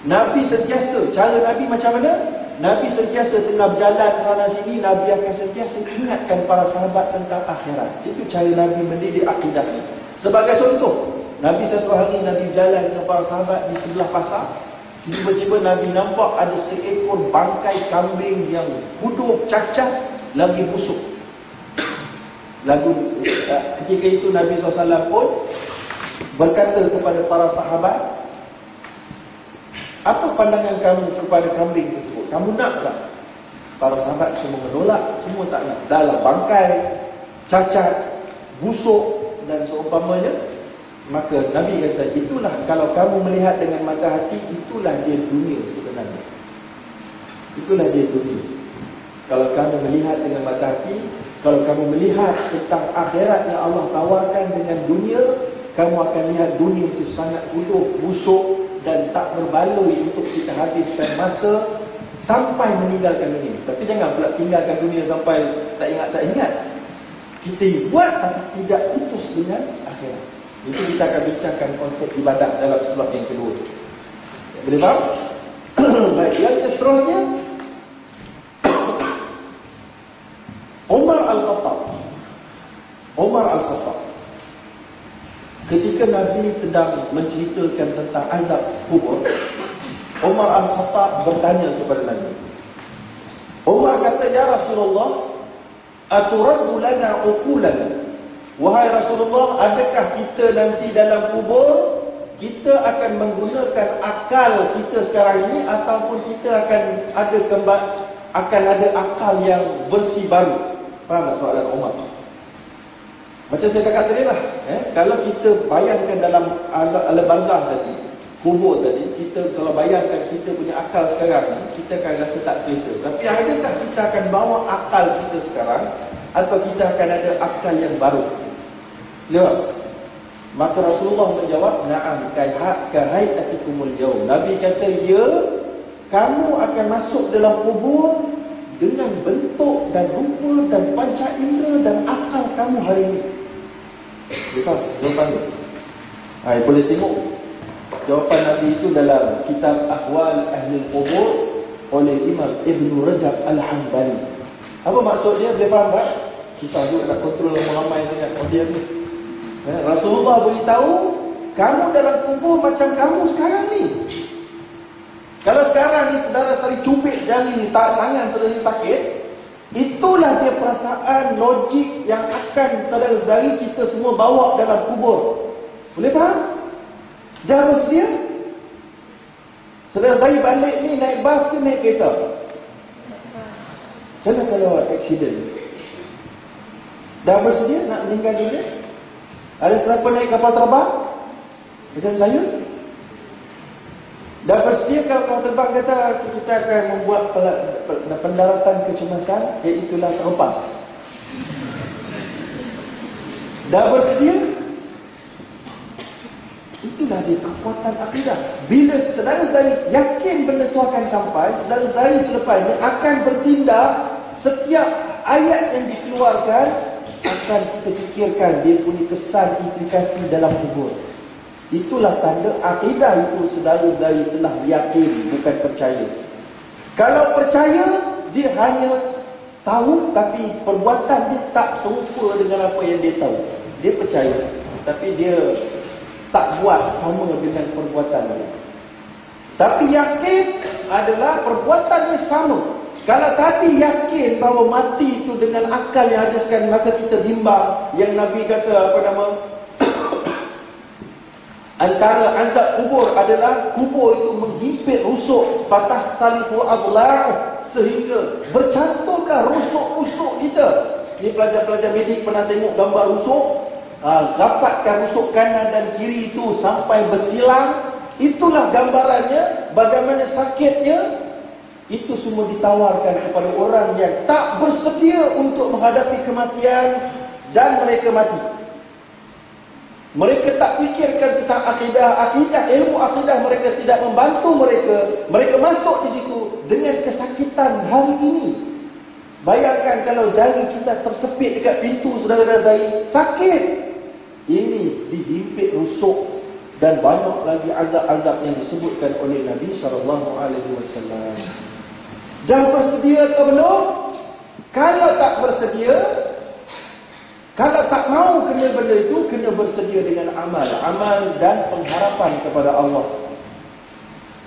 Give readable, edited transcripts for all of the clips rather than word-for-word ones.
Nabi sentiasa, cara Nabi macam mana? Nabi sentiasa tengah berjalan sana sini, Nabi akan sentiasa ingatkan para sahabat tentang akhirat. Itu cara Nabi mendidik akidah. Sebagai contoh, Nabi satu hari Nabi berjalan dengan para sahabat di sebelah pasar. Tiba-tiba Nabi nampak ada seekor bangkai kambing yang bodoh, cacat, lagi busuk. Ketika itu Nabi SAW pun berkata kepada para sahabat, apa pandangan kamu kepada kambing tersebut? Kamu nak tak? Para sahabat semua menolak, semua tak nak. Dalam bangkai, cacat, busuk dan seumpamanya. Maka Nabi kata, itulah kalau kamu melihat dengan mata hati, itulah dia dunia sebenarnya. Itulah dia dunia. Kalau kamu melihat dengan mata hati, kalau kamu melihat tentang akhirat yang Allah tawarkan dengan dunia, kamu akan lihat dunia itu sangat bodoh, busuk dan tak berbaloi untuk kita habiskan masa sampai meninggalkan dunia. Tapi jangan pula tinggalkan dunia sampai tak ingat. Kita buat tapi tidak putus dengan akhirat. Itu kita akan bincangkan konsep ibadah dalam slot yang kedua. Boleh faham? Baik, yang seterusnya, Umar Al-Khattab. Ketika Nabi sedang menceritakan tentang azab kubur, Umar Al-Khattab bertanya kepada Nabi. Umar kata, ya Rasulullah, aturaddu lana uqulana? Wahai Rasulullah, adakah kita nanti dalam kubur kita akan menggunakan akal kita sekarang ini, ataupun kita akan ada akal yang bersih baru? Faham tak soalan Umar? Macam saya cakap tadi lah, kalau kita bayangkan dalam alam barzah tadi, kubur tadi, kita kalau bayangkan kita punya akal sekarang ni, kita akan rasa tak selesa. Tapi adakah kita akan bawa akal kita sekarang, atau kita akan ada akal yang baru? Lihat. Maka Rasulullah menjawab, na'am kahayatikumul yaum. Nabi kata, ya, kamu akan masuk dalam kubur dengan bentuk dan rupa dan panca indera dan akal kamu hari ini. Betul? Jawapan tu. Boleh tengok jawapan Nabi itu dalam kitab Ahwal Ahli Qubur oleh Imam Ibn Rajab Al-Hanbali. Apa maksudnya? Boleh faham tak? Susah juga nak kontrol ramai sangat audiens ni. Rasulullah beritahu, kamu dalam kubur macam kamu sekarang ni. Kalau sekarang ni saudara sekali cubit jari, tangan saudara sakit, itulah dia perasaan logik yang akan saudara-saudari kita semua bawa dalam kubur. Boleh faham? Dah bersedia? Saudara-saudari balik ni naik bas ke naik kereta? Macam mana kalau accident? Dah bersedia nak meninggal dunia? Ada siapa naik kapal terbang? Macam saya? Dah bersedia kalau kapal terbang kata kita akan membuat pendaratan kecemasan, iaitulah terlepas. Dah bersedia? Itulah dia kekuatan akidah. Bila saudara-saudari yakin benda tu akan sampai, saudara-saudari selepasnya akan bertindak. Setiap ayat yang dikeluarkan akan kita fikirkan dia punya kesan implikasi dalam kubur. Itulah tanda akidah itu saudara-saudari telah yakin, bukan percaya. Kalau percaya, dia hanya tahu tapi perbuatan dia tak serupa dengan apa yang dia tahu. Dia percaya tapi dia tak buat sama dengan perbuatan dia. Tapi yakin adalah perbuatannya sama. Kalau tadi yakin bahawa mati itu dengan akal yang ada sekarang, maka kita bimbang yang Nabi kata antara azab kubur adalah kubur itu menghimpit rusuk, patah talifu adla', sehingga bercantumlah rusuk-rusuk kita. Ini pelajar-pelajar medik pernah tengok gambar rusuk, rapatkan rusuk kanan dan kiri itu sampai bersilang. Itulah gambarannya, bagaimana sakitnya. Itu semua ditawarkan kepada orang yang tak bersedia untuk menghadapi kematian dan mereka mati. Mereka tak fikirkan tentang akidah, ilmu akidah mereka tidak membantu mereka. Mereka masuk di situ dengan kesakitan hari ini. Bayangkan kalau jari kita tersepit dekat pintu saudara-saudari, sakit. Ini dihimpit rusuk. Dan banyak lagi azab-azab yang disebutkan oleh Nabi SAW. Dah bersedia atau belum? Kalau tak bersedia, kalau tak mau kena benda itu, kena bersedia dengan amal. Amal dan pengharapan kepada Allah.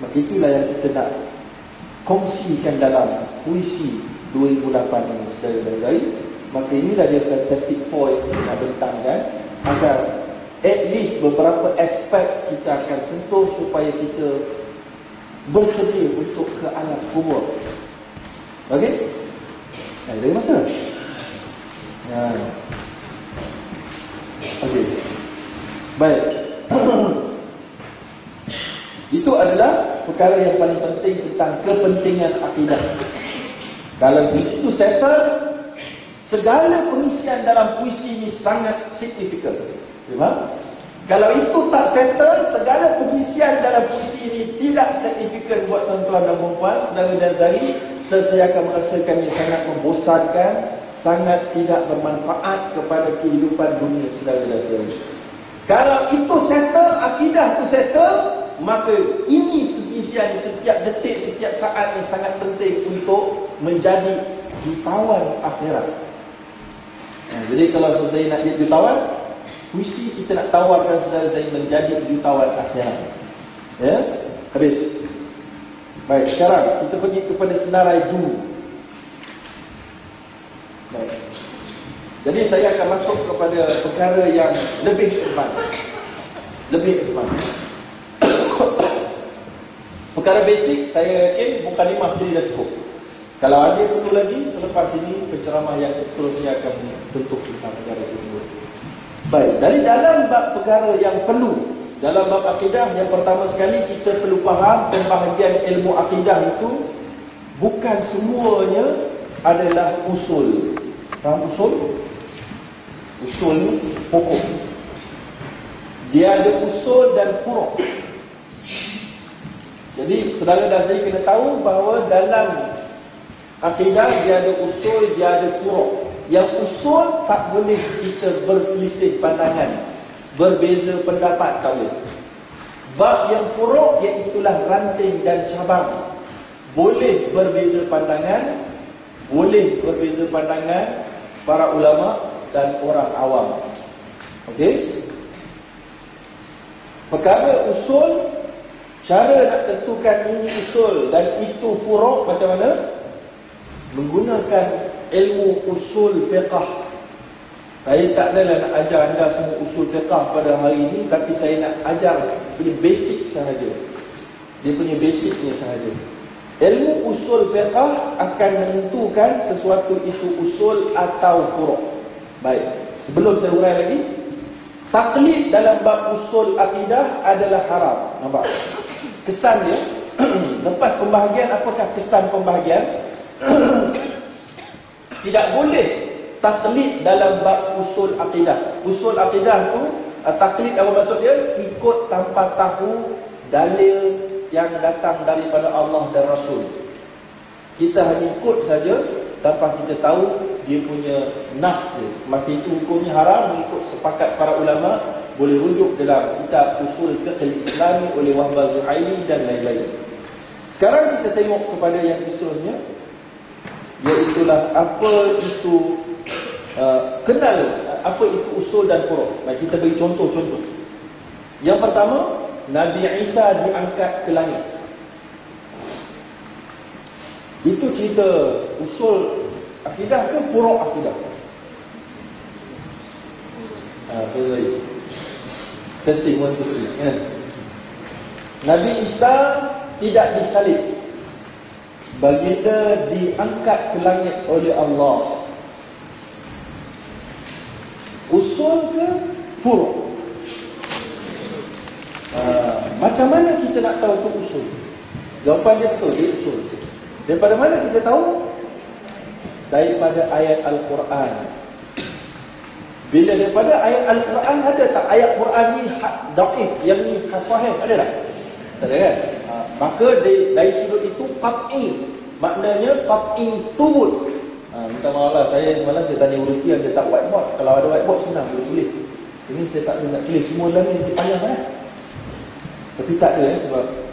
Maka itulah yang kita nak kongsikan dalam puisi 2008 ini, saudara-saudari. Maka inilah dia fantastic point yang nak bentangkan, agar at least beberapa aspek kita akan sentuh supaya kita bersedia untuk ke alam kubur. Okey? Ada masa? Ya. Okey. Baik. Itu adalah perkara yang paling penting tentang kepentingan akidah. Kalau di situ settle, segala pengisian dalam puisi ini sangat signifikan. Faham? Kalau itu tak settle, segala pengisian dalam puisi ini tidak signifikan buat tuan-tuan dan puan-puan, saudara-saudari. Saya akan merasakannya sangat membosankan, sangat tidak bermanfaat kepada kehidupan dunia saudara-saudari. Kalau itu settle, akidah itu settle, maka ini pengisian setiap detik, setiap saat ini sangat penting untuk menjadi jutawan akhirat. Jadi kalau saya nak jadi jutawan, puisi kita nak tawarkan saudara-saudari menjadi jutawan akhirat. Ya, habis. Baik, sekarang kita pergi kepada senarai dulu. Baik. Jadi saya akan masuk kepada perkara yang lebih advance. Lebih advance. Perkara basic saya yakin bukan 5 menit dah cukup. Kalau ada perlu lagi, selepas ini penceramah yang seterusnya akan tentu tentang perkara tersebut. Baik, dari dalam bab perkara yang perlu dalam bab akidah, yang pertama sekali kita perlu faham pembahagian ilmu akidah itu bukan semuanya adalah usul. Faham usul? Usul ni pokok. Dia ada usul dan furu'. Jadi saudara dan saya kena tahu bahawa dalam akidah dia ada usul, dia ada furu'. Yang usul tak boleh kita berselisih pandangan, berbeza pendapat tak boleh. Bab yang furu' iaitulah ranting dan cabang. Boleh berbeza pandangan, boleh berbeza pandangan para ulama dan orang awam. Okey? Perkara usul, cara nak tentukan ini usul dan itu furu' macam mana? Menggunakan ilmu usul fiqh. Saya tak adalah nak ajar anda semua usul fiqh pada hari ini, tapi saya nak ajar punya basic sahaja. Dia punya basicnya sahaja. Ilmu usul fiqh akan menentukan sesuatu itu usul atau furu'. Baik, sebelum saya urai lagi, taklid dalam bab usul akidah adalah haram. Nampak? Kesan dia, lepas pembahagian, apakah kesan pembahagian? Tidak boleh taklid dalam bab usul akidah. Usul akidah tu, taklid apa maksud dia? Ikut tanpa tahu dalil yang datang daripada Allah dan Rasul. Kita hanya ikut saja tanpa kita tahu dia punya nas dia. Maka itu hukumnya haram mengikut sepakat para ulama. Boleh rujuk dalam kitab Usul Fiqh Islami oleh Wahbah Zuhaili dan lain-lain. Sekarang kita tengok kepada yang seterusnya, iaitulah apa itu kenal apa itu usul dan furu'. Mari kita beri contoh-contoh. Yang pertama, Nabi Isa diangkat ke langit. Itu cerita usul akidah ke furu' akidah? Betul. Testing 1 2 3. Nabi Isa tidak disalib. Baginda diangkat ke langit oleh Allah. Usul ke furu'? Macam mana kita nak tahu itu usul? Jawapan dia betul, dia usul. Daripada mana kita tahu? Daripada ayat Al-Quran. Bila daripada ayat Al-Quran, ada tak ayat Quran ni dhaif, yang ni sahih, ada tak? Tak ada kan? Maka dari sudut itu qat'i, maknanya qat'i thubut. Minta maaf lah, saya semalam saya tanya Uruti yang dia tak whiteboard. Kalau ada whiteboard senang boleh tulis. Ini saya tak nak tulis semua dalam ni, dia payah kan? Tapi tak ada sebab